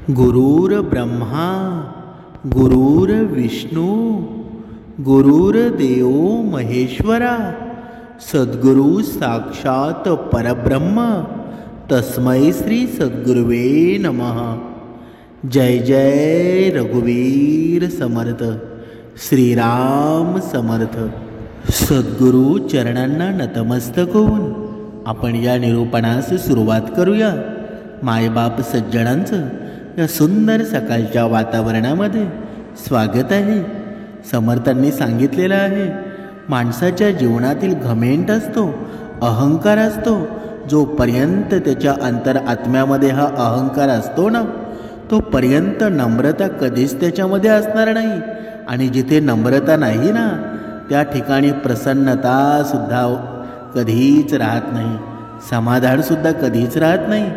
गुरुर्ब्रह्मा गुरुर्विष्णू गुरुर्देव महेश्वरा सद्गुरु साक्षात परब्रह्म तस्मै श्री सद्गुरुवे नमः। जय जय रघुवीर समर्थ, श्रीराम समर्थ। सद्गुरु चरणांना नतमस्तक होऊन आपण या निरूपणास सुरुवात करूया। मायबाप सज्जनांचं या सुंदर सकाळच्या वातावरणामध्ये स्वागत आहे। समर्थांनी सांगितलेलं आहे, माणसाच्या जीवनातील घमेंट असतो, अहंकार असतो, जोपर्यंत त्याच्या अंतरात्म्यामध्ये हा अहंकार असतो ना, तोपर्यंत नम्रता कधीच त्याच्यामध्ये असणार नाही। आणि जिथे नम्रता नाही ना, त्या ठिकाणी प्रसन्नता सुद्धा कधीच राहत नाही, समाधान सुद्धा कधीच राहत नाही,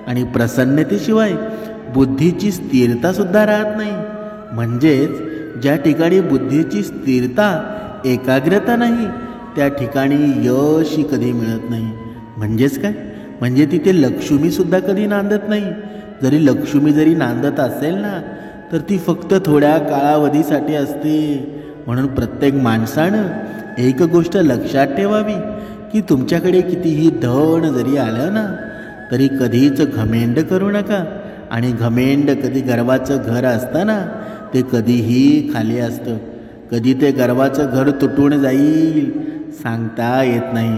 आणि प्रसन्नतेशिवाय बुद्धीची स्थिरता सुद्धा राहत नाही। म्हणजेच ज्या ठिकाणी बुद्धीची स्थिरता, एकाग्रता नाही, त्या ठिकाणी यश कधी मिळत नाही। म्हणजेच काय, म्हणजे तिथे लक्ष्मी सुद्धा कधी नांदत नाही। जरी लक्ष्मी जरी नांदत असेल ना, तर ती फक्त थोड्या कालावधीसाठी असते। म्हणून प्रत्येक माणसानं एक गोष्ट लक्षात ठेवावी की तुमच्याकडे कितीही धन जरी आलं ना, तरी कधीच घमेंड करू नका। आणि घमेंड कधी गर्वाचं घर असताना ते कधीही खाली असतं, कधी ते गर्वाचं घर तुटून जाईल सांगता येत नाही।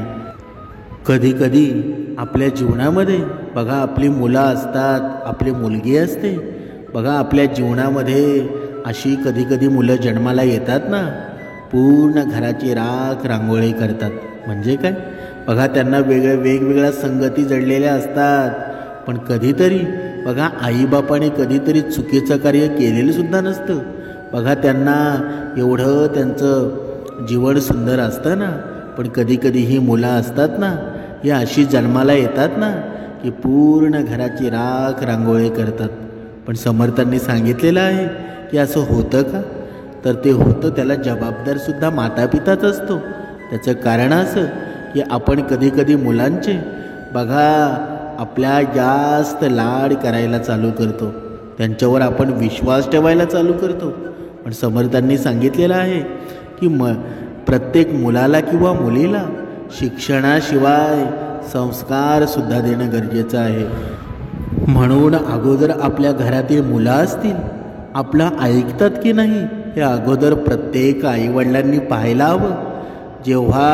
कधी कधी आपल्या जीवनामध्ये बघा, आपली मुलं असतात, आपली मुलगी असते बघा, आपल्या जीवनामध्ये अशी कधी कधी मुलं जन्माला येतात ना, पूर्ण घराची राख रांगोळी करतात। म्हणजे काय बघा, त्यांना वेगवेगळ्या संगती जडलेल्या असतात, पण कधीतरी बघा आईबापाने कधीतरी चुकीचं कार्य केलेलं सुद्धा नसतं। बघा, त्यांना एवढं त्यांचं जीवन सुंदर असतं ना, पण कधी कधी ही मुलं असतात ना, ही अशी जन्माला येतात ना की पूर्ण घराची राख रांगोळी करतात। पण समर्थांनी सांगितलेलं आहे की असं होतं का, तर ते होतं, त्याला जबाबदार सुद्धा मातापिताच असतो। त्याचं कारण असं की आपण कधी कधी मुलांचे बघा आपल्या जास्त लाड करायला चालू करतो, त्यांच्यावर आपण विश्वास ठेवायला चालू करतो। पण समर्थांनी सांगितलेलं आहे की प्रत्येक मुलाला किंवा मुलीला शिक्षणाशिवाय संस्कार सुद्धा देणं गरजेचं आहे। म्हणून अगोदर आपल्या घरातील मुलं असतील, आपलं ऐकतात की नाही हे अगोदर प्रत्येक आईवडिलांनी पाहायला हवं। जेव्हा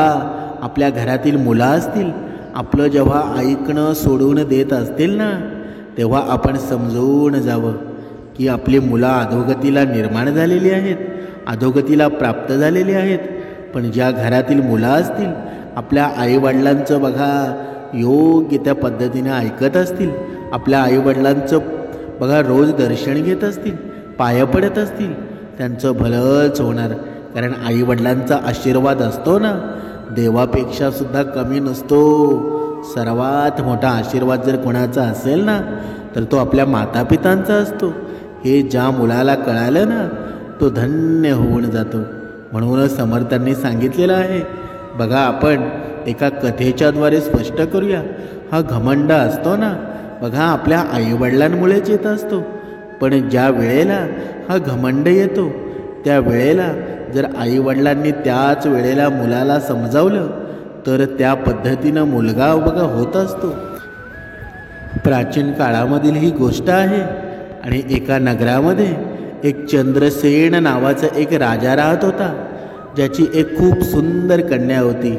आपल्या घरातील मुलं असतील, आपलं जेव्हा ऐकणं सोडून देत असतील ना, तेव्हा आपण समजून जावं की आपली मुलं अधोगतीला निर्माण झालेली आहेत, अधोगतीला प्राप्त झालेली आहेत। पण ज्या घरातील मुलं असतील, आपल्या आईवडिलांचं बघा योग्य त्या पद्धतीने ऐकत असतील, आपल्या आईवडिलांचं बघा रोज दर्शन घेत असतील, पाया पडत असतील, त्यांचं भलंच होणार। कारण आईवडिलांचा आशीर्वाद असतो ना, देवापेक्षा सुद्धा कमी नसतो। सर्वात मोठा आशीर्वाद जर कोणाचा असेल ना, तर तो आपल्या मातापितांचा असतो। हे ज्या मुलाला कळालं ना, तो धन्य होऊन जातो। म्हणूनच समर्थांनी सांगितलेलं आहे बघा, आपण एका कथेच्याद्वारे स्पष्ट करूया। हा घमंड असतो ना बघा, आपल्या आईवडिलांमुळेच येत असतो। पण ज्या वेळेला हा घमंड येतो, त्या वेळेला जर आईवडिलांनी त्याच वेळेला मुलाला समजावलं, तर त्या पद्धतीनं मुलगा बघा होत असतो। प्राचीन काळामधील ही गोष्ट आहे। आणि एका नगरामध्ये एक चंद्रसेन नावाचा एक राजा राहत होता, ज्याची एक खूप सुंदर कन्या होती।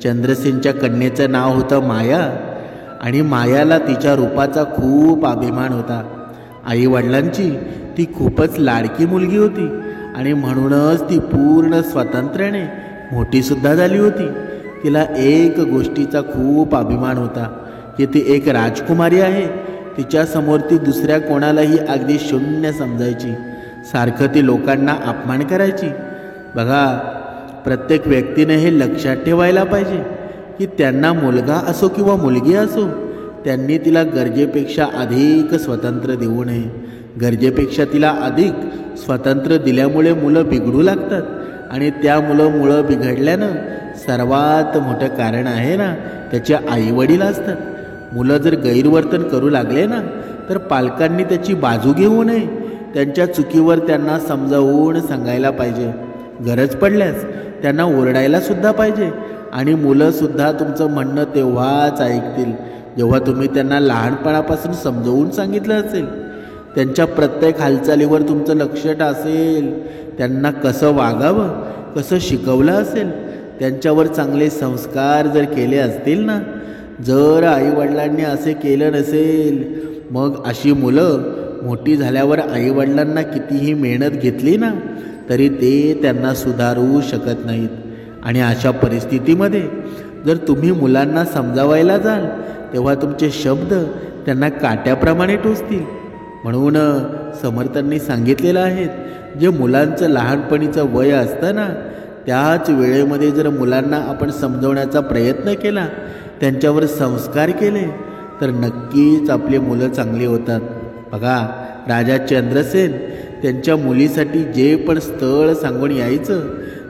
चंद्रसेनच्या कन्येचं नाव होतं माया, आणि मायाला तिच्या रूपाचा खूप अभिमान होता। आईवडिलांची ती खूपच लाडकी मुलगी होती, आणि म्हणूनच ती पूर्ण स्वातंत्र्याने मोठीसुद्धा झाली होती। तिला एक गोष्टीचा खूप अभिमान होता की ती एक राजकुमारी आहे। तिच्यासमोर ती दुसऱ्या कोणालाही अगदी शून्य समजायची, सारखं ती लोकांना अपमान करायची। बघा, प्रत्येक व्यक्तीने हे लक्षात ठेवायला पाहिजे की त्यांना मुलगा असो किंवा मुलगी असो, त्यांनी तिला गरजेपेक्षा अधिक स्वतंत्र देऊ नये। गरजेपेक्षा तिला अधिक स्वातंत्र्य दिल्यामुळे मुलं बिघडू लागतात, आणि त्या मुलं बिघडल्यानं सर्वात मोठं कारण आहे ना, त्याचे आईवडील असतात। मुलं जर गैरवर्तन करू लागले ना, तर पालकांनी त्याची बाजू घेऊ नये. त्यांच्या चुकीवर त्यांना समजावून सांगायला पाहिजे. गरज पडल्यास त्यांना ओरडायला सुद्धा पाहिजे. आणि मुलंसुद्धा तुमचं म्हणणं तेव्हाच ऐकतील जेव्हा तुम्ही त्यांना लहानपणापासून समजावून सांगितलं असेल. त्यांच्या प्रत्येक हालचालीवर तुमचं लक्ष असेल. त्यांना कसं वागावं, कसं शिकवलं असेल, त्यांच्यावर चांगले संस्कार जर केले असतील ना. जर आईवडिलांनी असे केलं नसेल, मग अशी मुलं मोठी झाल्यावर आईवडिलांना कितीही मेहनत घेतली ना तरी ते त्यांना सुधारू शकत नाहीत. आणि अशा परिस्थितीमध्ये जर तुम्ही मुलांना समजावायला जाल तेव्हा तुमचे शब्द त्यांना काट्याप्रमाणे टोचतील. म्हणून समर्थांनी सांगितलेलं आहे, जे मुलांचं लहानपणीचं वय असतं ना त्याच वेळेमध्ये जर मुलांना आपण समजवण्याचा प्रयत्न केला, त्यांच्यावर संस्कार केले तर नक्कीच आपली मुलं चांगली होतात. बघा, राजा चंद्रसेन त्यांच्या मुलीसाठी जे पण स्थळ सांगून यायचं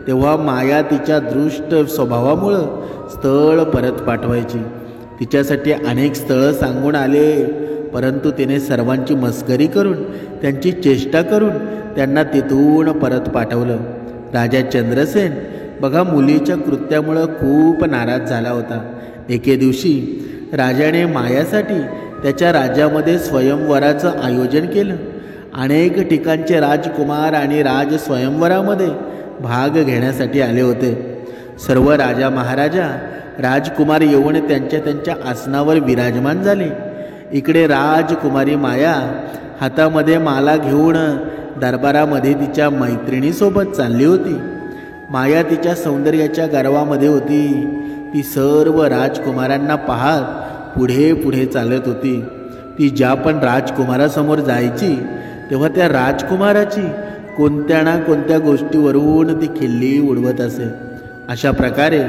तेव्हा माया तिच्या दृष्ट स्वभावामुळं स्थळ परत पाठवायची. तिच्यासाठी अनेक स्थळं सांगून आले, परंतु तिने सर्वांची मस्करी करून त्यांची चेष्टा करून त्यांना तिथून परत पाठवलं. राजा चंद्रसेन बघा मुलीच्या कृत्यामुळं खूप नाराज झाला होता. एके दिवशी राजाने मायासाठी त्याच्या राज्यामध्ये स्वयंवराचं आयोजन केलं. अनेक ठिकाणचे राजकुमार आणि राज स्वयंवरामध्ये भाग घेण्यासाठी आले होते. सर्व राजा महाराजा राजकुमार येऊन त्यांच्या त्यांच्या आसनावर विराजमान झाले. इकडे राजकुमारी माया हातामध्ये माला घेऊन दरबारामध्ये तिच्या मैत्रिणीसोबत चालली होती. माया तिच्या सौंदर्याच्या गर्वामध्ये होती. ती सर्व राजकुमारांना पाहत पुढे पुढे चालत होती. ती ज्या पण राजकुमारासमोर जायची तेव्हा त्या राजकुमाराची कोणत्या ना कोणत्या गोष्टीवरून ती खिल्ली उडवत असे. अशा प्रकारे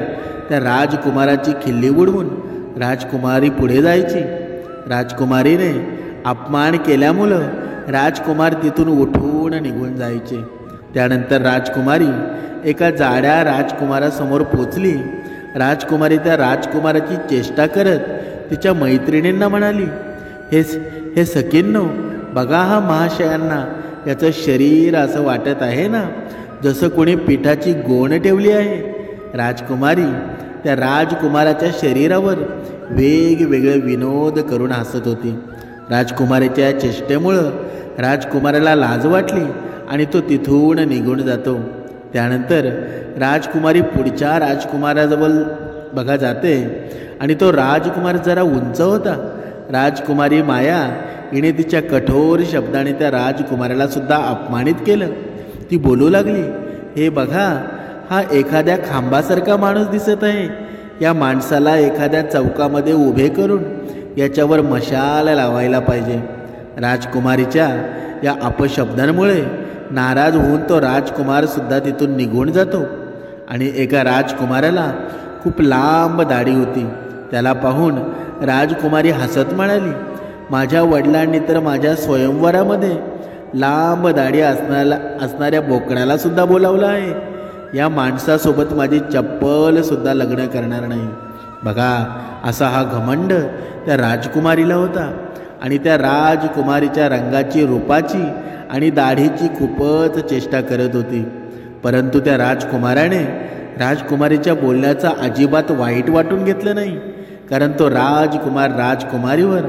त्या राजकुमाराची खिल्ली उडवून राजकुमारी पुढे जायची. राजकुमारीने अपमान केल्यामुळं राजकुमार तिथून उठून निघून जायचे. त्यानंतर राजकुमारी एका जाड्या राजकुमारासमोर पोचली. राजकुमारी त्या राजकुमाराची चेष्टा करत तिच्या मैत्रिणींना म्हणाली, हे सखींनो, बघा हा महाशयांना, याचं शरीर असं वाटत आहे ना जसं कोणी पिठाची गोण ठेवली आहे. राजकुमारी त्या राजकुमाराच्या शरीरावर वेगवेगळे विनोद करून हसत होती. राजकुमारीच्या चेष्टेमुळं राजकुमाराला लाज वाटली आणि तो तिथून निघून जातो. त्यानंतर राजकुमारी पुढच्या राजकुमाराजवळ बघा जाते आणि तो राजकुमार जरा उंच होता. राजकुमारी माया हिने तिच्या कठोर शब्दाने त्या राजकुमाराला सुद्धा अपमानित केलं. ती बोलू लागली, हे बघा, हा एखाद्या खांबासारखा माणूस दिसत आहे. या माणसाला एखाद्या चौकामध्ये उभे करून याच्यावर मशाल लावायला पाहिजे. राजकुमारीच्या या अपशब्दांमुळे नाराज होऊन तो राजकुमार सुद्धा तिथून निघून जातो. आणि एका राजकुमाराला खूप लांब दाढी होती. त्याला पाहून राजकुमारी हसत म्हणाली, माझ्या वडिलांनी तर माझ्या स्वयंवरामध्ये लांब दाढी असणाऱ्या बोकडाला सुद्धा बोलावलं आहे. या माणसासोबत माझी चप्पल सुद्धा लग्न करणार नाही. बघा, असा हा घमंड त्या राजकुमारीला होता. आणि त्या राजकुमारीच्या रंगाची, रूपाची आणि दाढीची खूपच चेष्टा करत होती. परंतु त्या राजकुमाराने राजकुमारीच्या बोलण्याचा अजिबात वाईट वाटून घेतलं नाही, कारण तो राजकुमार राजकुमारीवर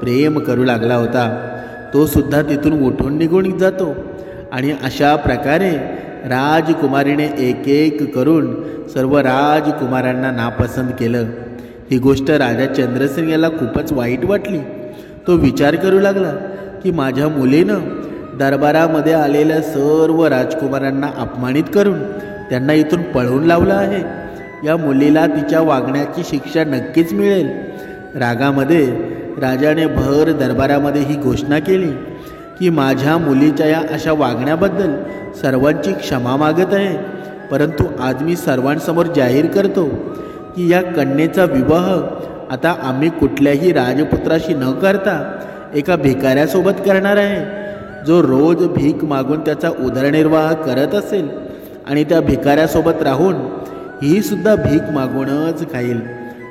प्रेम करू लागला होता. तो सुद्धा तिथून उठून निघून जातो. आणि अशा प्रकारे राजकुमारीने एक एक करून सर्व राजकुमारांना नापसंत केलं. ही गोष्ट राजा चंद्रसेन याला खूपच वाईट वाटली. तो विचार करू लागला की माझ्या मुलीनं दरबारामध्ये आलेल्या सर्व राजकुमारांना अपमानित करून त्यांना इथून पळवून लावलं आहे. या मुलीला तिच्या वागण्याची शिक्षा नक्कीच मिळेल. रागामध्ये राजाने भर दरबारामध्ये ही घोषणा केली की माझ्या मुलीच्या या अशा वागण्याबद्दल सर्वांची क्षमा मागत आहे. परंतु आज मी सर्वांसमोर जाहीर करतो की या कन्येचा विवाह आता आम्ही कुठल्याही राजपुत्राशी न करता एका भिकाऱ्यासोबत करणार आहे, जो रोज भीक मागून त्याचा उदरनिर्वाह करत असेल आणि त्या भिकाऱ्यासोबत राहून ही सुद्धा भीक मागूनच खाईल.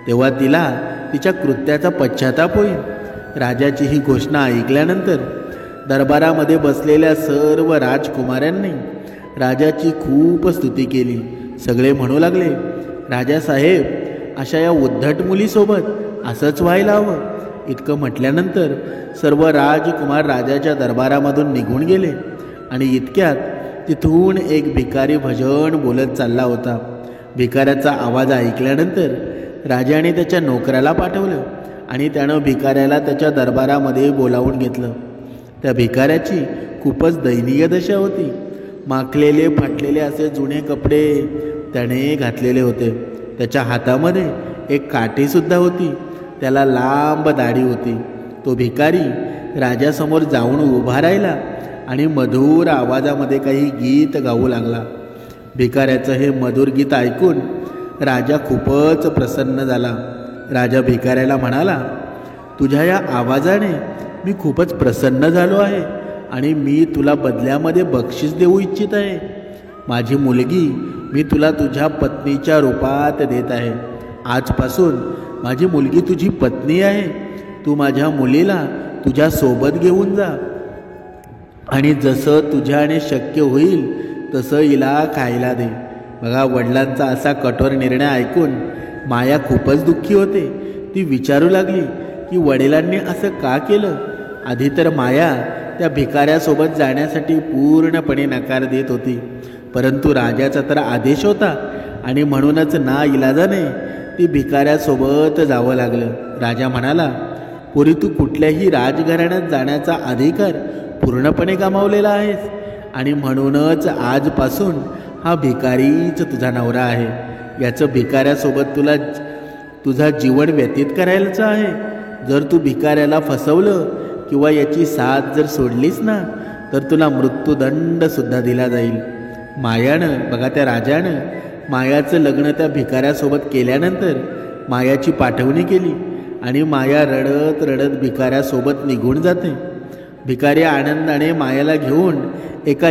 तेव्हा तिला तिच्या कृत्याचा पश्चाताप होईल. राजाची ही घोषणा ऐकल्यानंतर दरबारामध्ये बसलेल्या सर्व राजकुमारांनी राजाची खूप स्तुती केली. सगळे म्हणू लागले, राजासाहेब, अशा या उद्धट मुलीसोबत असंच व्हायला हवं. इतकं म्हटल्यानंतर सर्व राजकुमार राजाच्या दरबारामधून निघून गेले आणि इतक्यात तिथून एक भिकारी भजन बोलत चालला होता. भिकाऱ्याचा आवाज ऐकल्यानंतर राजाने त्याच्या नोकराला पाठवलं आणि त्यानं भिकाऱ्याला त्याच्या दरबारामध्ये बोलावून घेतलं. त्या भिकाऱ्याची खूपच दयनीय दशा होती. माखलेले फाटलेले असे जुने कपडे त्याने घातलेले होते. त्याच्या हातामध्ये एक काठीसुद्धा होती. त्याला लांब दाढी होती. तो भिकारी राजासमोर जाऊन उभा राहिला आणि मधुर आवाजामध्ये काही गीत गाऊ लागला. भिकाऱ्याचं हे मधुर गीत ऐकून राजा खूपच प्रसन्न झाला. राजा भिकाऱ्याला म्हणाला, तुझ्या या आवाजाने मी खूपच प्रसन्न झालो आहे आणि मी तुला बदल्यामध्ये बक्षीस देऊ इच्छित आहे. माझी मुलगी मी तुला तुझ्या पत्नीच्या रूपात देत आहे. आजपासून माझी मुलगी तुझी पत्नी आहे. तू माझ्या मुलीला तुझ्या सोबत घेऊन जा आणि जसं तुझ्याने शक्य होईल तसं हिला खायला दे. बघा, वडिलांचा असा कठोर निर्णय ऐकून माया खूपच दुःखी होते. ती विचारू लागली की वडिलांनी असं का केलं. आधी तर माया त्या भिकाऱ्यासोबत जाण्यासाठी पूर्णपणे नकार देत होती, परंतु राजाचा तर आदेश होता आणि म्हणूनच नाइलाजाने ती भिकाऱ्यासोबत जावं लागलं. राजा म्हणाला, पुरी तू कुठल्याही राजघराण्यात जाण्याचा अधिकार पूर्णपणे गमावलेला आहेस आणि म्हणूनच आजपासून हा भिकारीच तुझा नवरा आहे. याचं भिकाऱ्यासोबत तुझा जीवन व्यतीत करायचं आहे. जर तू भिकाऱ्याला फसवलं किंवा याची साथ जर सोडलीस ना, तर तुला मृत्यूदंडसुद्धा दिला जाईल. मायानं, बघा, त्या राजानं मायाचं लग्न त्या भिकाऱ्यासोबत केल्यानंतर मायाची पाठवणी केली आणि माया रडत रडत भिकाऱ्यासोबत निघून जाते. भिकारी आनंदाने मायाला घेऊन एका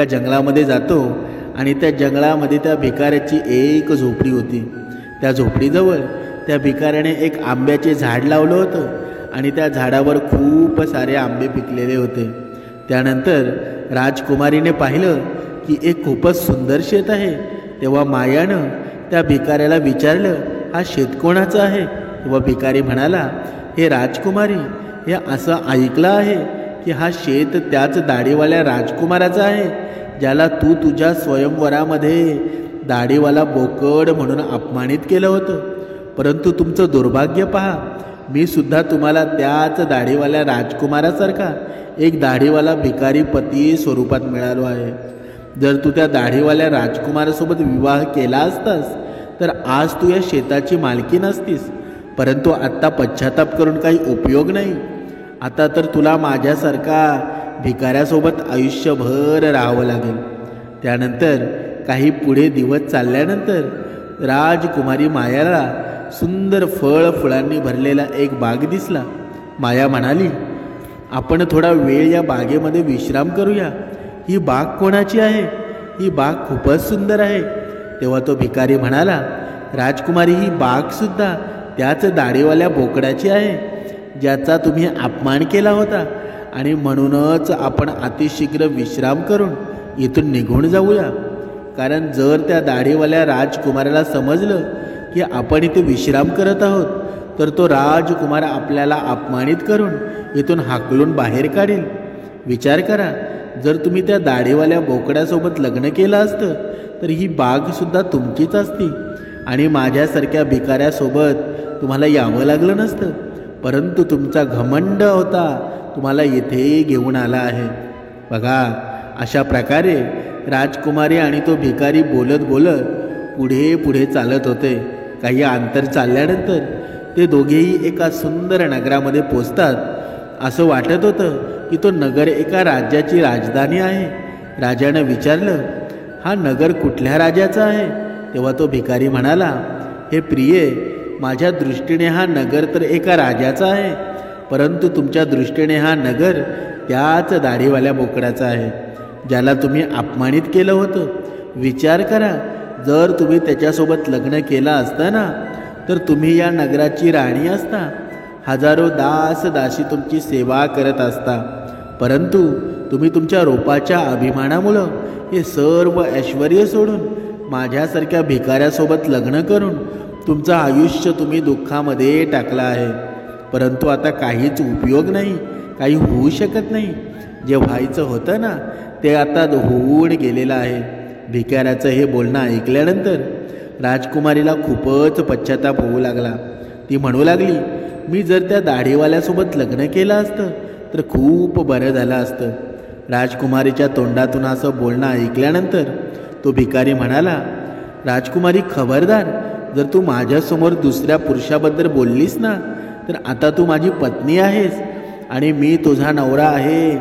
जंगलामध्ये जातो आणि त्या जंगलामध्ये त्या भिकाऱ्याची एक झोपडी होती. त्या झोपडीजवळ त्या भिकाऱ्याने एक आंब्याचे झाड लावलं होतं आणि त्या झाडावर खूप सारे आंबे पिकलेले होते. त्यानंतर राजकुमारीने पाहिलं की एक खूपच सुंदर शेत आहे. तेव्हा मायानं त्या भिकाऱ्याला विचारलं, हा शेत कोणाचा आहे. तेव्हा भिकारी म्हणाला, हे राजकुमारी, हे असं ऐकलं आहे की हा शेत त्याच दाढीवाल्या राजकुमाराचा आहे ज्याला तू तुझ्या स्वयंवरामध्ये दाढीवाला बोकड म्हणून अपमानित केलं होतं. परंतु तुमचं दुर्भाग्य पहा, मी सुद्धा तुम्हाला त्याच दाढीवाल्या राजकुमारासारखा एक दाढीवाला भिकारी पती स्वरूपात मिळालो आहे. जर तू त्या दाढीवाल्या राजकुमारासोबत विवाह केला असतास तर आज तू या शेताची मालकी नसतीस. परंतु आत्ता पश्चाताप करून काही उपयोग नाही. आता तर तुला माझ्यासारखा भिकाऱ्यासोबत आयुष्यभर राहावं लागेल. त्यानंतर काही पुढे दिवस चालल्यानंतर राजकुमारी मायाला सुंदर फळांनी भरलेला एक बाग दिसला. माया म्हणाली, आपण थोडा वेळ या बागेमध्ये विश्राम करूया. ही बाग कोणाची आहे. ही बाग खूपच सुंदर आहे. तेव्हा तो भिकारी म्हणाला, राजकुमारी, ही बागसुद्धा त्याच दाढीवाल्या बोकडाची आहे ज्याचा तुम्ही अपमान केला होता आणि म्हणूनच आपण अतिशीघ्र विश्राम करून इथून निघून जाऊया. कारण जर त्या दाढीवाल्या राजकुमाराला समजलं की आपण इथे विश्राम करत आहोत तर तो राजकुमार आपल्याला अपमानित करून इथून हाकलून बाहेर काढेल. विचार करा, जर तुम्ही त्या दाढीवाल्या बोकड्यासोबत लग्न केलं असतं तर ही बागसुद्धा तुमचीच असती आणि माझ्यासारख्या भिकाऱ्यासोबत तुम्हाला यावं लागलं नसतं. परंतु तुमचा घमंड होता तुम्हाला येथे घेऊन आला आहे. बघा, अशा प्रकारे राजकुमारी आणि तो भिकारी बोलत बोलत पुढे पुढे चालत होते. काही अंतर चालल्यानंतर ते दोघेही एका सुंदर नगरामध्ये पोचतात. असं वाटत होतं की तो नगर एका राज्याची राजधानी आहे. राजानं विचारलं, हा नगर कुठल्या राजाचा आहे. तेव्हा तो भिकारी म्हणाला, हे प्रिये, माझ्या दृष्टीने हा नगर तर एका राजाचा आहे, परंतु तुमच्या दृष्टीने हा नगर त्याच दाढीवाल्या बोकडाचा आहे ज्याला तुम्ही अपमानित केलं होतं. विचार करा, जर तुम्ही त्याच्यासोबत लग्न केलं असतं ना तर तुम्ही या नगराची राणी असता. हजारो दास दासी तुमची सेवा करत असता, परंतु तुम्ही तुमच्या रूपाच्या अभिमानामुळं हे सर्व ऐश्वर्य सोडून माझ्यासारख्या भिकाऱ्यासोबत लग्न करून तुमचं आयुष्य तुम्ही दुःखामध्ये टाकलं आहे. परंतु आता काहीच उपयोग नाही, काही होऊ शकत नाही. जे व्हायचं होतं ना ते आता होऊन गेलेलं आहे. भिकाऱ्याचं हे बोलणं ऐकल्यानंतर राजकुमारीला खूपच पश्चाताप होऊ लागला. ती म्हणू लागली, मी जर त्या दाढीवाल्यासोबत लग्न केलं असतं तर खूप बरं झालं असतं. राजकुमारीच्या तोंडातून असं बोलणं ऐकल्यानंतर तो भिकारी म्हणाला, राजकुमारी खबरदार, जर तू माझ्यासमोर दुसऱ्या पुरुषाबद्दल बोललीस ना तर आता तू माझी पत्नी आहेस आणि मी तुझा नवरा आहे.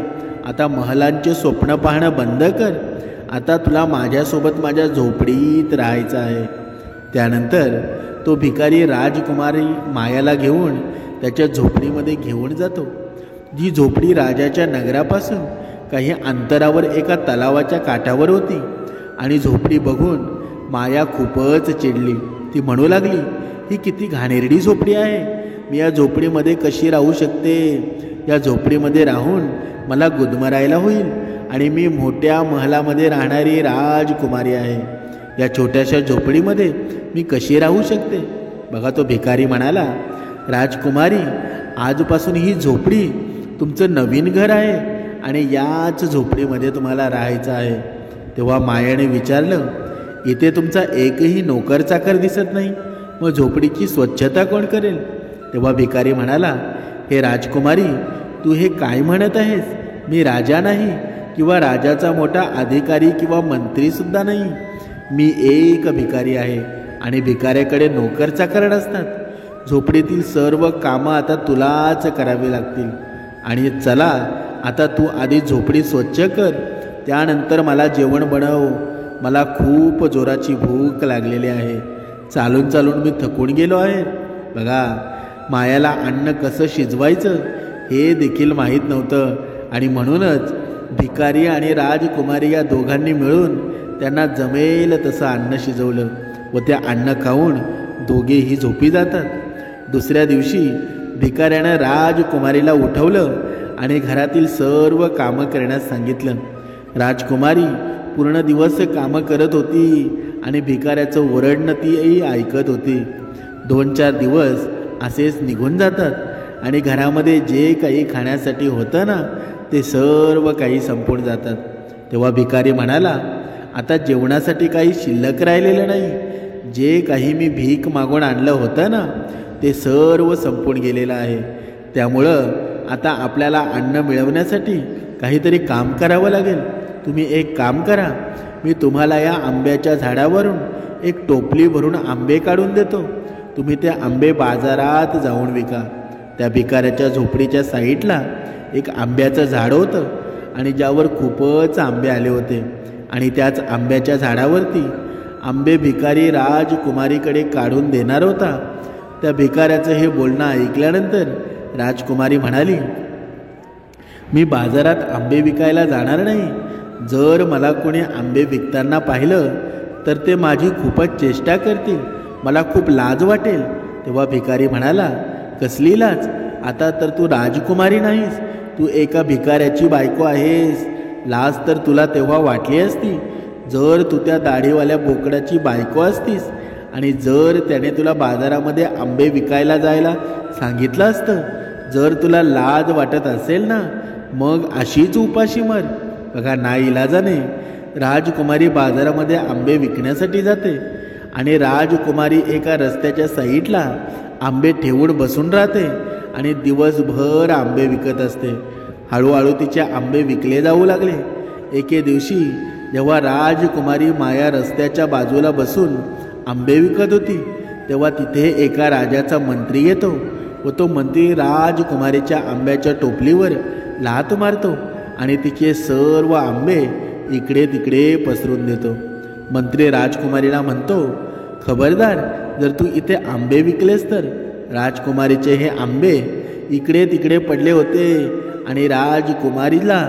आता महलांचे स्वप्न पाहणं बंद कर. आता तुला माझ्यासोबत माझ्या झोपडीत राहायचं आहे. त्यानंतर तो भिकारी राजकुमारी मायाला घेऊन त्याच्या झोपडीमध्ये घेऊन जातो. जी झोपडी राजाच्या नगरापासून काही अंतरावर एका तलावाच्या काठावर होती. आणि झोपडी बघून माया खूपच चिडली. ती म्हणू लागली, ही किती घाणेरडी झोपडी आहे. मी या झोपडीमध्ये कशी राहू शकते? या झोपडीमध्ये राहून मला गुदमरायला होईल आणि मी मोठ्या महलामध्ये राहणारी राजकुमारी आहे. या छोट्याशा झोपडीमध्ये मी कशी राहू शकते? बघा, तो भिकारी म्हणाला, राजकुमारी, आजपासून ही झोपडी तुमचं नवीन घर आहे आणि याच झोपडीमध्ये तुम्हाला राहायचं आहे. तेव्हा मायाने विचारलं, इथे तुमचा एकही नोकर चाकर दिसत नाही, मग झोपडीची स्वच्छता कोण करेल? तेव्हा भिकारी म्हणाला, हे राजकुमारी, तू हे काय म्हणत आहेस? मी राजा नाही किंवा राजाचा मोठा अधिकारी किंवा मंत्रीसुद्धा नाही. मी एक भिकारी आहे आणि भिकाऱ्याकडे नोकर चाकर नसतात. झोपडीतील सर्व कामं आता तुलाच करावी लागतील. आणि चला, आता तू आधी झोपडी स्वच्छ कर, त्यानंतर मला जेवण बनव. मला खूप जोराची भूक लागलेली आहे. चालून चालून मी थकून गेलो आहे. बघा, मायाला अन्न कसं शिजवायचं हे देखील माहीत नव्हतं आणि म्हणूनच भिकारी आणि राजकुमारी या दोघांनी मिळून त्यांना जमेल तसं अन्न शिजवलं व ते अन्न खाऊन दोघेही झोपी जातात. दुसऱ्या दिवशी भिकाऱ्यानं राजकुमारीला उठवलं आणि घरातील सर्व कामं करण्यास सांगितलं. राजकुमारी पूर्ण दिवस कामं करत होती आणि भिकाऱ्याचं ओरडणं तीही ऐकत होती. 2-4 दिवस असेच निघून जातात आणि घरामध्ये जे काही खाण्यासाठी होतं ना ते सर्व काही संपून जातात. तेव्हा भिकारी म्हणाला, आता जेवणासाठी काही शिल्लक राहिलेलं नाही. जे काही मी भीक मागून आणलं होतं ना ते सर्व संपून गेलेलं आहे. त्यामुळं आता आपल्याला अन्न मिळवण्यासाठी काहीतरी काम करावं लागेल. तुम्ही एक काम करा, मी तुम्हाला या आंब्याच्या झाडावरून एक टोपली भरून आंबे काढून देतो. तुम्ही ते आंबे बाजारात जाऊन विका. त्या भिकाऱ्याच्या झोपडीच्या साईडला एक आंब्याचं झाड होतं आणि ज्यावर खूपच आंबे आले होते आणि त्याच आंब्याच्या झाडावरती आंबे भिकारी राजकुमारीकडे काढून देणार होता. त्या भिकाऱ्याचं हे बोलणं ऐकल्यानंतर राजकुमारी म्हणाली, मी बाजारात आंबे विकायला जाणार नाही. जर मला कोणी आंबे विकताना पाहिलं तर ते माझी खूपच चेष्टा करतील, मला खूप लाज वाटेल. तेव्हा भिकारी म्हणाला, कसली लाज? आता तर तू राजकुमारी नाहीस, तू एका भिकाऱ्याची बायको आहेस. लाज तर तुला तेव्हा वाटली असती जर तू त्या दाढीवाल्या बोकडाची बायको असतीस आणि जर त्याने तुला बाजारामध्ये आंबे विकायला जायला सांगितलं असतं. जर तुला लाज वाटत असेल ना मग अशीच उपाशी मर. बघा, नाईलाजाने राजकुमारी बाजारामध्ये आंबे विकण्यासाठी जाते आणि राजकुमारी एका रस्त्याच्या साईडला आंबे ठेवून बसून राहते आणि दिवसभर आंबे विकत असते. हळूहळू तिचे आंबे विकले जाऊ लागले. एके दिवशी जेव्हा राजकुमारी माया रस्त्याच्या बाजूला बसून आंबे विकत होती तेव्हा तिथे एका राजाचा मंत्री येतो व तो मंत्री राजकुमारीच्या आंब्याच्या टोपलीवर लाथ मारतो आणि तिचे सर्व आंबे इकडे तिकडे पसरून देतो. मंत्री राजकुमारीला म्हणतो, खबरदार, जर तू इथे आंबे विकलेस तर. राजकुमारीचे हे आंबे इकडे तिकडे पडले होते आणि राजकुमारीला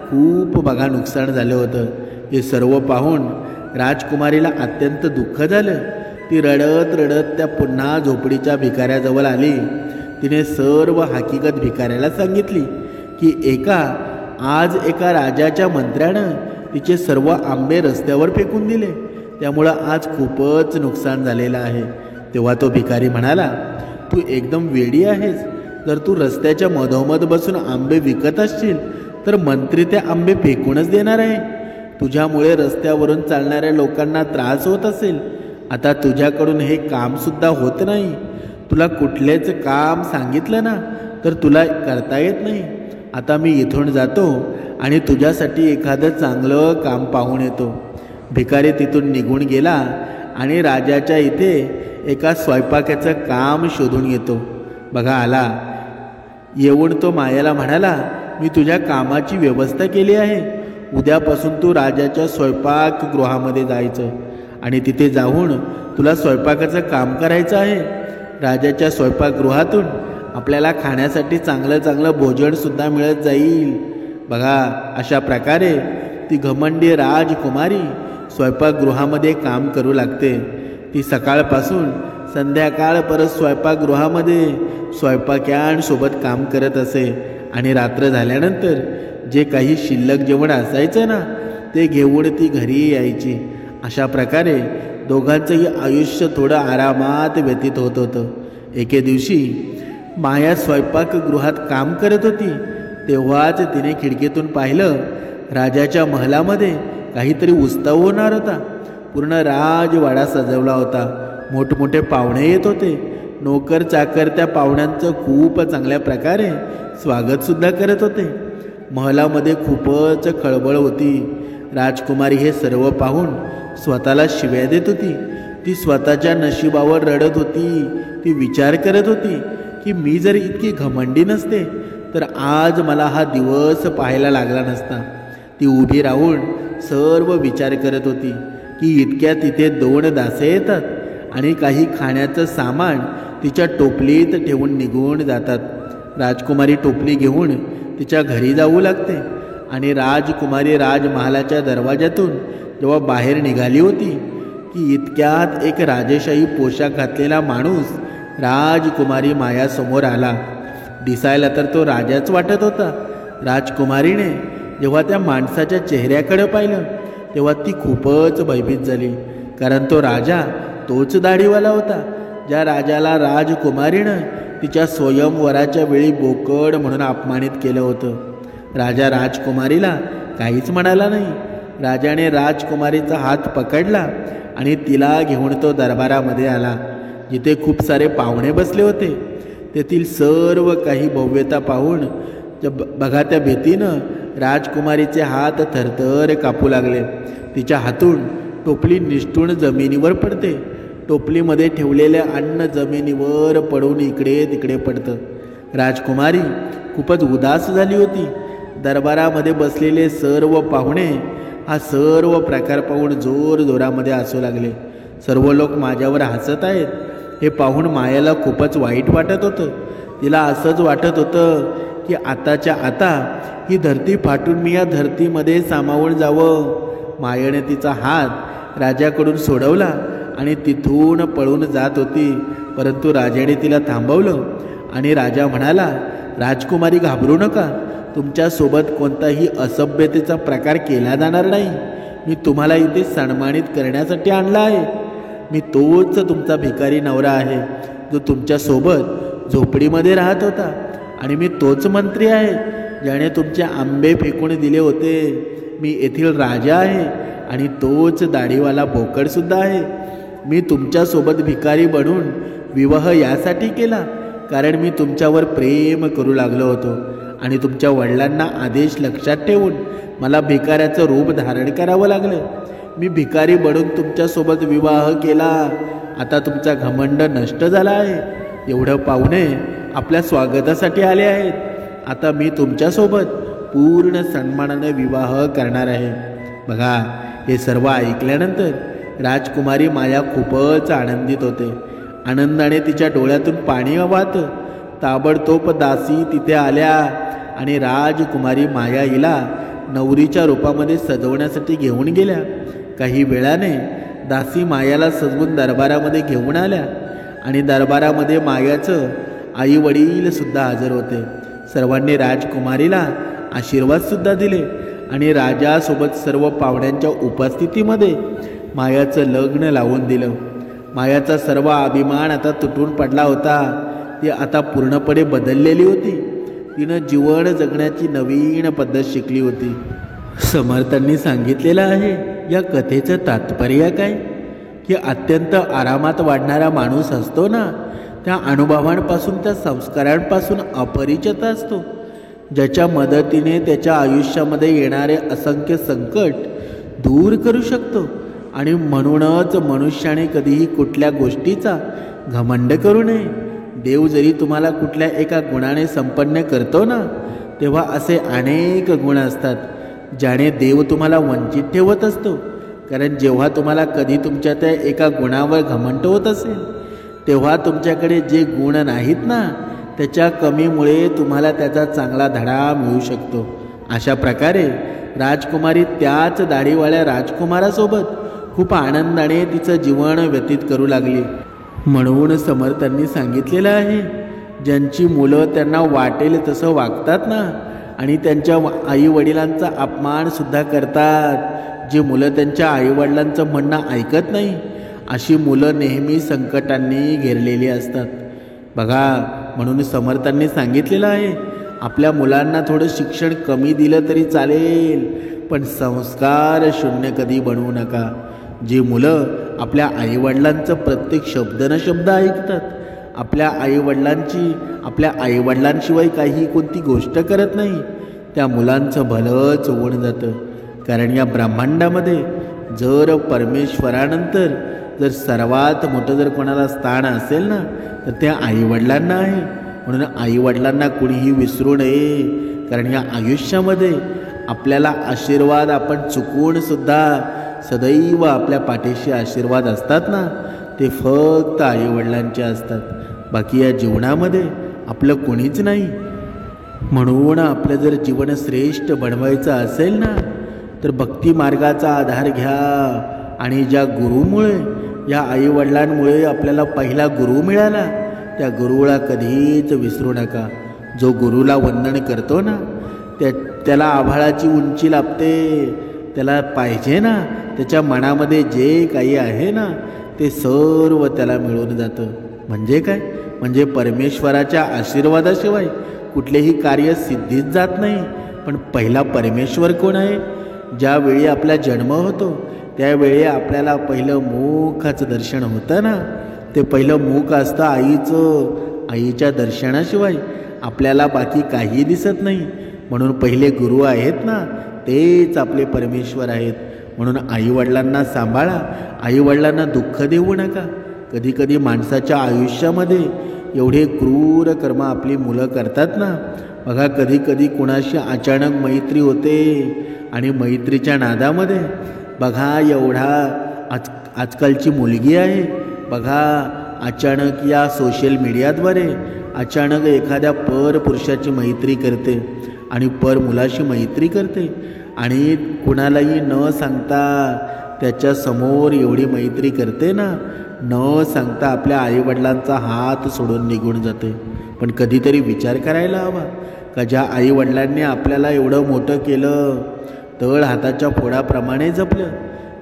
खूप बघा नुकसान झालं होतं. हे सर्व पाहून राजकुमारीला अत्यंत दुःख झालं. ती रडत रडत त्या पुन्हा झोपडीच्या भिकाऱ्याजवळ आली. तिने सर्व हकीकत भिकाऱ्याला सांगितली की आज एका राजाच्या मंत्र्यानं तिचे सर्व आंबे रस्त्यावर फेकून दिले, त्यामुळं आज खूपच नुकसान झालेलं आहे. तेव्हा तो भिकारी म्हणाला, तू एकदम वेडी आहेस. जर तू रस्त्याच्या मधोमध बसून आंबे विकत असशील तर मंत्री ते आंबे फेकूनच देणार आहे. तुझ्यामुळे रस्त्यावरून चालणाऱ्या लोकांना त्रास होत असेल. आता तुझ्याकडून हे कामसुद्धा होत नाही. तुला कुठलेच काम सांगितलं ना तर तुला करता येत नाही. आता मी इथून जातो आणि तुझ्यासाठी एखादं चांगलं काम पाहून येतो. भिकारी तिथून निघून गेला आणि राजाच्या इथे एका स्वयंपाकाचं काम शोधून येतो. बघा आला. येऊन तो मायाला म्हणाला, मी तुझ्या कामाची व्यवस्था केली आहे. उद्यापासून तू राजाच्या स्वयंपाकगृहामध्ये जायचं आणि तिथे जाऊन तुला स्वयंपाकाचं काम करायचं आहे. राजाच्या स्वयंपाकगृहातून आपल्याला खाण्यासाठी चांगलं चांगलं भोजनसुद्धा मिळत जाईल. बघा अशा प्रकारे ती घमंडी राजकुमारी स्वयंपाकगृहामध्ये काम करू लागते. ती सकाळपासून संध्याकाळ परत स्वयंपाकगृहामध्ये स्वयंपाक्यांसोबत काम करत असे आणि रात्र झाल्यानंतर जे काही शिल्लक जेवण असायचं ना ते घेऊन ती घरी यायची. अशा प्रकारे दोघांचंही आयुष्य थोडं आरामात व्यतीत होत होतं. एके दिवशी माया स्वयंपाकगृहात काम करत होती. तेव्हाच तिने खिडकीतून पाहिलं, राजाच्या महलामध्ये काहीतरी उत्सव होणार होता. पूर्ण राजवाडा सजवला होता. मोठमोठे पाहुणे येत होते. नोकर चाकर त्या पाहुण्यांचं खूप चांगल्या प्रकारे स्वागतसुद्धा करत होते. महलामध्ये खूपच खळबळ होती. राजकुमारी हे सर्व पाहून स्वतःला शिव्या देत होती. ती स्वतःच्या नशिबावर रडत होती. ती विचार करत होती की मी जर इतकी घमंडी नसते तर आज मला हा दिवस पाहायला लागला नसता. ती उभी राहून सर्व विचार करत होती की इतक्या तिथे 2 दासे येतात आणि काही खाण्याचं सामान तिच्या टोपलीत ठेवून निघून जातात. राजकुमारी टोपली घेऊन तिच्या घरी जाऊ लागते आणि राजकुमारी राजमहालाच्या दरवाजातून जेव्हा बाहेर निघाली होती की इतक्यात एक राजेशाही पोशाख घातलेला माणूस राजकुमारी मायासमोर आला. दिसायला तर तो राजाच वाटत होता. राजकुमारीने जेव्हा त्या माणसाच्या चेहऱ्याकडे पाहिलं तेव्हा ती खूपच भयभीत झाली. कारण तो राजा तोच दाढीवाला होता ज्या राजाला राजकुमारीनं तिच्या स्वयंवराच्या वेळी बोकड म्हणून अपमानित केलं होतं. राजा राजकुमारीला काहीच म्हणाला नाही. राजाने राजकुमारीचा हात पकडला आणि तिला घेऊन तो दरबारामध्ये आला, जिथे खूप सारे पाहुणे बसले होते. तेथील सर्व काही भव्यता पाहून बघा त्या भीतीनं राजकुमारीचे हात थरथर कापू लागले. तिच्या हातून टोपली निसटून जमिनीवर पडते. टोपलीमध्ये ठेवलेले अन्न जमिनीवर पडून इकडे तिकडे पडतं. राजकुमारी खूपच उदास झाली होती. दरबारामध्ये बसलेले सर्व पाहुणे हा सर्व प्रकार पाहून जोरजोरामध्ये हसू लागले. सर्व लोक माझ्यावर हसत आहेत हे पाहून मायाला खूपच वाईट वाटत होतं. तिला असंच वाटत होतं की आताच्या आता ही धरती फाटून मी या धरतीमध्ये सामावून जावं. मायेने तिचा हात राजाकडून सोडवला आणि तिथून पळून जात होती. परंतु राजाने तिला थांबवलं आणि राजा म्हणाला, राजकुमारी घाबरू नका. तुमच्यासोबत कोणताही असभ्यतेचा प्रकार केला जाणार नाही. मी तुम्हाला इथे सन्मानित करण्यासाठी आणला आहे. मी तोच तुमचा भिकारी नवरा आहे जो तुमच्यासोबत झोपडीमध्ये राहत होता आणि मी तोच मंत्री आहे ज्याने तुमचे आंबे फेकून दिले होते. मी येथील राजा आहे आणि तोच दाढीवाला बोकडसुद्धा आहे. मी तुमच्यासोबत भिकारी बनून विवाह यासाठी केला कारण मी तुमच्यावर प्रेम करू लागलो होतो आणि तुमच्या वडिलांना आदेश लक्षात ठेवून मला भिकाऱ्याचं रूप धारण करावं लागलं. मी भिकारी बनून तुमच्यासोबत विवाह केला. आता तुमचा घमंड नष्ट झाला आहे. एवढं पाहुणे आपल्या स्वागतासाठी आले आहेत. आता मी तुमच्यासोबत पूर्ण सन्मानाने विवाह करणार आहे. बघा हे सर्व ऐकल्यानंतर राजकुमारी माया खूपच आनंदित होते. आनंदाने तिच्या डोळ्यातून पाणी वाहतं. ताबडतोब दासी तिथे आल्या आणि राजकुमारी माया हिला नवरीच्या रूपामध्ये सजवण्यासाठी घेऊन गेल्या. काही वेळाने दासी मायाला सजवून दरबारामध्ये घेऊन आल्या आणि दरबारामध्ये मायाचं आई वडील सुद्धा हजर होते. सर्वांनी राजकुमारीला आशीर्वाद सुद्धा दिले आणि राजासोबत सर्व पाहुण्यांच्या उपस्थितीमध्ये मायाचं लग्न लावून दिलं. मायाचा सर्व अभिमान आता तुटून पडला होता. ती आता पूर्णपणे बदललेली होती. तिनं जीवन जगण्याची नवीन पद्धत शिकली होती. समर्थांनी सांगितलेलं आहे या कथेचं तात्पर्य काय, की अत्यंत आरामात वाढणारा माणूस असतो ना, त्या अनुभवांपासून त्या संस्कारांपासून अपरिचित असतो, ज्याच्या मदतीने त्याच्या आयुष्यामध्ये येणारे असंख्य संकट दूर करू शकतो. आणि म्हणूनच मनुष्याने कधीही कुठल्या गोष्टीचा घमंड करू नये. देव जरी तुम्हाला कुठल्या एका गुणाने संपन्न करतो ना, तेव्हा असे अनेक गुण असतात ज्याने देव तुम्हाला वंचित ठेवत असतो. कारण जेव्हा तुम्हाला कधी तुमच्या त्या एका गुणावर घमंड होत असेल, तेव्हा तुमच्याकडे जे गुण नाहीत ना, त्याच्या कमीमुळे तुम्हाला त्याचा चांगला धडा मिळू शकतो. अशा प्रकारे राजकुमारी त्याच दाढीवाल्या राजकुमारासोबत खूप आनंदाने तिचं जीवन व्यतीत करू लागली. म्हणून समर्थांनी सांगितलेलं आहे, ज्यांची मुलं त्यांना वाटेल तसं वागतात ना, आणि त्यांच्या आई वडिलांचा अपमान सुद्धा करतात, जी मुलं त्यांच्या आईवडिलांचं म्हणणं ऐकत नाही, अशी मुलं नेहमी संकटांनी घेरलेली असतात. बघा, म्हणून समर्थांनी सांगितलेलं आहे, आपल्या मुलांना थोडं शिक्षण कमी दिलं तरी चालेल, पण संस्कार शून्य कधी बनवू नका. जी मुलं आपल्या आईवडिलांचं प्रत्येक शब्द न शब्द ऐकतात, आपल्या आईवडिलांशिवाय काही कोणती गोष्ट करत नाही, त्या मुलांचं भलंच होऊन जातं. कारण या ब्रह्मांडामध्ये जर परमेश्वरानंतर जर सर्वात मोठं जर कोणाला स्थान असेल ना, तर त्या आईवडिलांना आहे. म्हणून आईवडिलांना कुणीही विसरू नये. कारण या आयुष्यामध्ये आपल्याला आशीर्वाद आपण चुकून सुद्धा सदैव आपल्या पाठीशी आशीर्वाद असतात ना, ते फक्त आईवडिलांचे असतात. बाकी या जीवनामध्ये आपलं कोणीच नाही. म्हणून आपलं जर जीवन श्रेष्ठ बनवायचं असेल ना, तर भक्ती मार्गाचा आधार घ्या. आणि ज्या गुरुमुळे, या आईवडिलांमुळे आपल्याला पहिला गुरु मिळाला, त्या गुरुला कधीच विसरू नका. जो गुरुला वंदन करतो ना, त्याला आभाळाची उंची लाभते. त्याला पाहिजे ना, त्याच्या मनामध्ये जे काही आहे ना, ते सर्व त्याला मिळून जातं. म्हणजे काय, म्हणजे परमेश्वराच्या आशीर्वादाशिवाय कुठलेही कार्य सिद्धीच जात नाही. पण पहिला परमेश्वर कोण आहे? ज्यावेळी आपला जन्म होतो त्यावेळी आपल्याला पहिलं मुखाचं दर्शन होतं ना, ते पहिलं मुख असतं आईचं. आईच्या दर्शनाशिवाय आपल्याला बाकी काही दिसत नाही. म्हणून पहिले गुरु आहेत ना, तेच आपले परमेश्वर आहेत. म्हणून आईवडिलांना सांभाळा, आईवडिलांना दुःख देऊ नका. कधी कधी माणसाच्या आयुष्यामध्ये एवढे क्रूर कर्म आपली मुलं करतात ना. बघा, कधी कधी कुणाशी अचानक मैत्री होते आणि मैत्रीच्या नादामध्ये बघा आजकालची मुलगी आहे, बघा अचानक या सोशल मीडियाद्वारे अचानक एखाद्या पुरुषाची मैत्री करते आणि मुलाशी मैत्री करते आणि कुणालाही न सांगता त्याच्यासमोर एवढी मैत्री करते ना, न सांगता आपल्या आईवडिलांचा हात सोडून निघून जाते. पण कधीतरी विचार करायला हवा का ज्या आईवडिलांनी आपल्याला एवढं मोठं केलं, तळ हाताच्या फोडाप्रमाणे जपलं,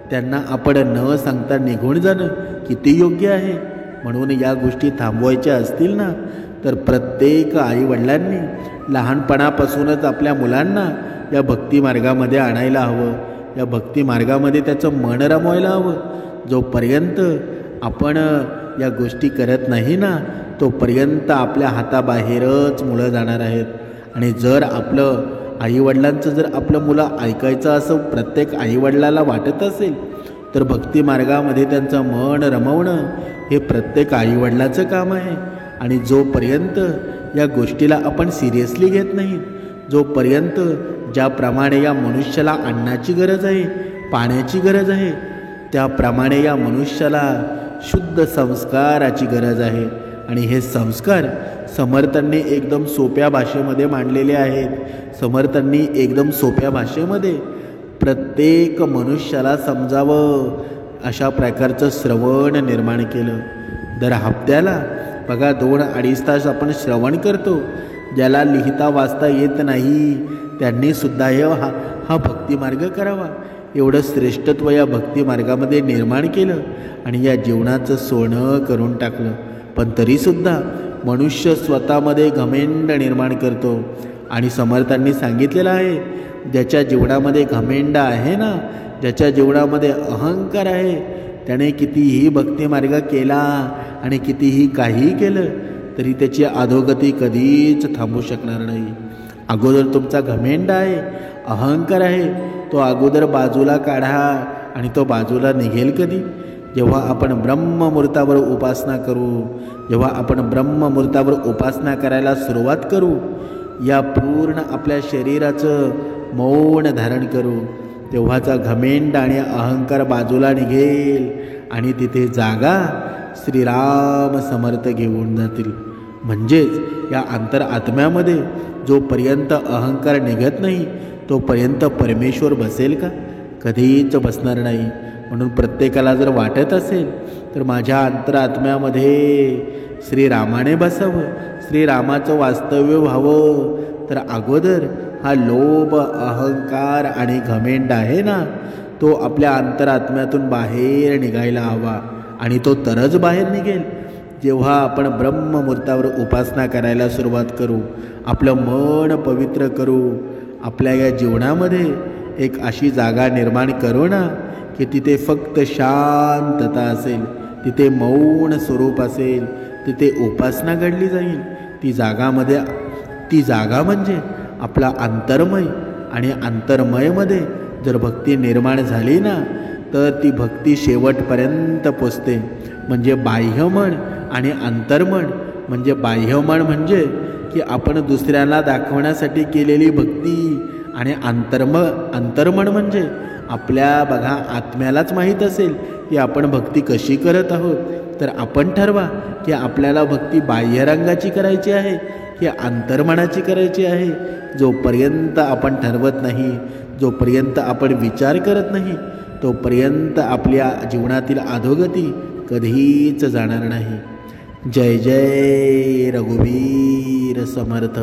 त्यांना आपण न सांगता निघून जाणं किती योग्य आहे. म्हणून या गोष्टी थांबवायच्या असतील ना, तर प्रत्येक आईवडिलांनी लहानपणापासूनच आपल्या मुलांना या भक्ती मार्गामध्ये आणायला हवं. या भक्ती मार्गामध्ये त्याचं मन रमवायला हवं. जोपर्यंत आपण या गोष्टी करत नाही ना, तोपर्यंत आपल्या हाताबाहेरच मुलं जाणार आहेत. आणि जर आपलं आईवडिलांचं जर आपलं मुलं ऐकायचं असं प्रत्येक आईवडिलाला वाटत असेल, तर भक्ती मार्गामध्ये त्यांचं मन रमवणं हे प्रत्येक आईवडिलाचं काम आहे. आणि जोपर्यंत या गोष्टीला आपण सिरियसली घेत नाही, जोपर्यंत ज्याप्रमाणे या मनुष्याला अन्नाची गरज आहे, पाण्याची गरज आहे, त्याप्रमाणे या मनुष्याला शुद्ध संस्काराची गरज आहे. आणि हे संस्कार समर्थांनी एकदम सोप्या भाषेमध्ये मांडलेले आहेत. समर्थांनी एकदम सोप्या भाषेमध्ये प्रत्येक मनुष्याला समजावं अशा प्रकारचं श्रवण निर्माण केलं. दर हप्त्याला बघा 2-2.5 तास आपण श्रवण करतो. ज्याला लिहिता वाचता येत नाही त्यांनी सुद्धा हा भक्तिमार्ग करावा. एवढं श्रेष्ठत्व या भक्तिमार्गामध्ये निर्माण केलं आणि या जीवनाचं सोनं करून टाकलं. पण तरीसुद्धा मनुष्य स्वतःमध्ये घमेंड निर्माण करतो. आणि समर्थांनी सांगितलेलं आहे, ज्याच्या जीवनामध्ये घमेंड आहे ना, ज्याच्या जीवनामध्ये अहंकार आहे, त्याने कितीही भक्तिमार्ग केला आणि कितीही काही केलं तरी त्याची अधोगती कधीच थांबू शकणार नाही. अगोदर तुमचा घमेंड आहे, अहंकार आहे, तो अगोदर बाजूला काढा. आणि तो बाजूला निघेल कधी? जेव्हा आपण ब्रह्ममुहूर्तावर उपासना करू, जेव्हा आपण ब्रह्ममुहूर्तावर उपासना करायला सुरुवात करू, या पूर्ण आपल्या शरीराचं मौन धारण करू, तेव्हाचा घमेंड आणि अहंकार बाजूला निघेल आणि तिथे जागा श्रीराम समर्थ घेऊन जातील. म्हणजेच या अंतरात्म्यामध्ये जोपर्यंत अहंकार निघत नाही तोपर्यंत परमेश्वर बसेल का? कधीच बसणार नाही. म्हणून प्रत्येकाला जर वाटत असेल तर माझ्या अंतरात्म्यामध्ये श्रीरामाने बसावं, श्रीरामाचं वास्तव्य व्हावं, तर अगोदर हा लोभ, अहंकार आणि घमेंड आहे ना, तो आपल्या अंतरात्म्यातून बाहेर निघायला हवा. आणि तो तरच बाहेर निघेल जेव्हा आपण ब्रह्ममुहूर्तावर उपासना करायला सुरुवात करू, आपलं मन पवित्र करू, आपल्या या जीवनामध्ये एक अशी जागा निर्माण करू ना की तिथे फक्त शांतता असेल, तिथे मौन स्वरूप असेल, तिथे उपासना घडली जाईल. ती जागा म्हणजे आपला अंतर्मय. आणि अंतर्मयमध्ये जर भक्ती निर्माण झाली ना तर ती भक्ती शेवटपर्यंत पोचते. म्हणजे बाह्यमन आणि अंतर्मन. म्हणजे बाह्यमन म्हणजे की आपण दुसऱ्याला दाखवण्यासाठी केलेली भक्ती, आणि अंतर्मन म्हणजे आपल्या बघा आत्म्यालाच माहीत असेल की आपण भक्ती कशी करत आहोत. तर आपण ठरवा की आपल्याला भक्ती बाह्यरंगाची करायची आहे की अंतर्मनाची करायची आहे. जोपर्यंत आपण ठरवत नाही, जोपर्यंत आपण विचार करत नाही, तोपर्यंत आपल्या जीवनातील अधोगती कधीच जाणार नाही. जय जय रघुवीर समर्थ.